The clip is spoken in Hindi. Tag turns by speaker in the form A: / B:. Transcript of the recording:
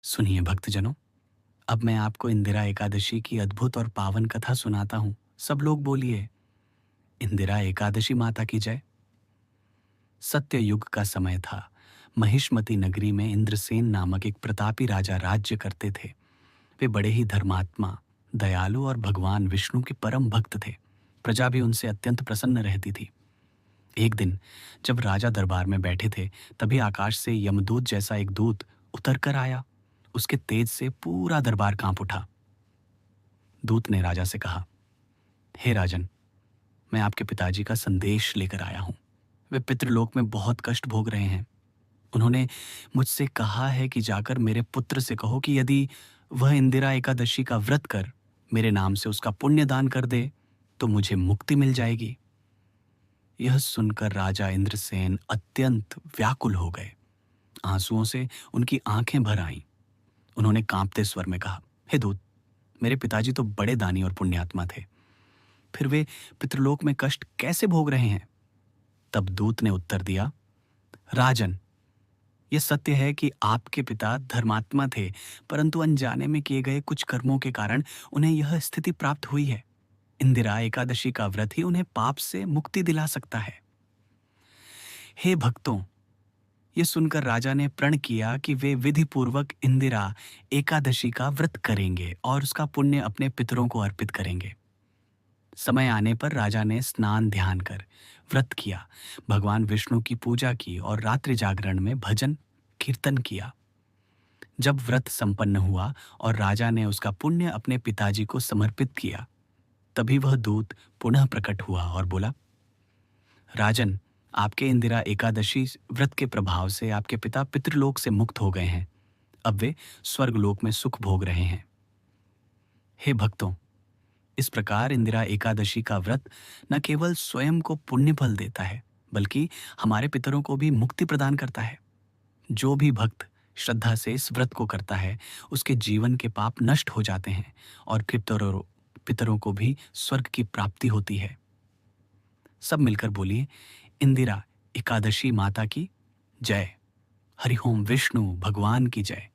A: सुनिए भक्तजनों, अब मैं आपको इंदिरा एकादशी की अद्भुत और पावन कथा सुनाता हूँ। सब लोग बोलिए, इंदिरा एकादशी माता की जय। सत्य युग का समय था। महिष्मती नगरी में इंद्रसेन नामक एक प्रतापी राजा राज्य करते थे। वे बड़े ही धर्मात्मा, दयालु और भगवान विष्णु के परम भक्त थे। प्रजा भी उनसे अत्यंत प्रसन्न रहती थी। एक दिन जब राजा दरबार में बैठे थे, तभी आकाश से यमदूत जैसा एक दूत उतर कर आया। उसके तेज से पूरा दरबार कांप उठा। दूत ने राजा से कहा, हे राजन, मैं आपके पिताजी का संदेश लेकर आया हूं। वे पितृलोक में बहुत कष्ट भोग रहे हैं। उन्होंने मुझसे कहा है कि जाकर मेरे पुत्र से कहो कि यदि वह इंदिरा एकादशी का व्रत कर मेरे नाम से उसका पुण्य दान कर दे तो मुझे मुक्ति मिल जाएगी। यह सुनकर राजा इंद्रसेन अत्यंत व्याकुल हो गए। आंसुओं से उनकी आंखें भर आईं। उन्होंने कांपते स्वर में कहा, हे दूत, मेरे पिताजी तो बड़े दानी और पुण्यात्मा थे, फिर वे पितृलोक में कष्ट कैसे भोग रहे हैं? तब दूत ने उत्तर दिया, राजन, यह सत्य है कि आपके पिता धर्मात्मा थे, परंतु अनजाने में किए गए कुछ कर्मों के कारण उन्हें यह स्थिति प्राप्त हुई है। इंदिरा एकादशी का व्रत ही उन्हें पाप से मुक्ति दिला सकता है। हे भक्तों, ये सुनकर राजा ने प्रण किया कि वे विधि पूर्वक इंदिरा एकादशी का व्रत करेंगे और उसका पुण्य अपने पितरों को अर्पित करेंगे। समय आने पर राजा ने स्नान ध्यान कर व्रत किया, भगवान विष्णु की पूजा की और रात्रि जागरण में भजन कीर्तन किया। जब व्रत संपन्न हुआ और राजा ने उसका पुण्य अपने पिताजी को समर्पित किया, तभी वह दूत पुनः प्रकट हुआ और बोला, राजन, आपके इंदिरा एकादशी व्रत के प्रभाव से आपके पिता पितृलोक से मुक्त हो गए हैं। अब वे स्वर्गलोक में सुख भोग रहे हैं। हे भक्तों, इस प्रकार इंदिरा एकादशी का व्रत न केवल स्वयं को पुण्य फल देता है, बल्कि हमारे पितरों को भी मुक्ति प्रदान करता है। जो भी भक्त श्रद्धा से इस व्रत को करता है, उसके जीवन के पाप नष्ट हो जाते हैं और पितरों को भी स्वर्ग की प्राप्ति होती है। सब मिलकर बोलिए, इंदिरा एकादशी माता की जय। हरि ओम विष्णु भगवान की जय।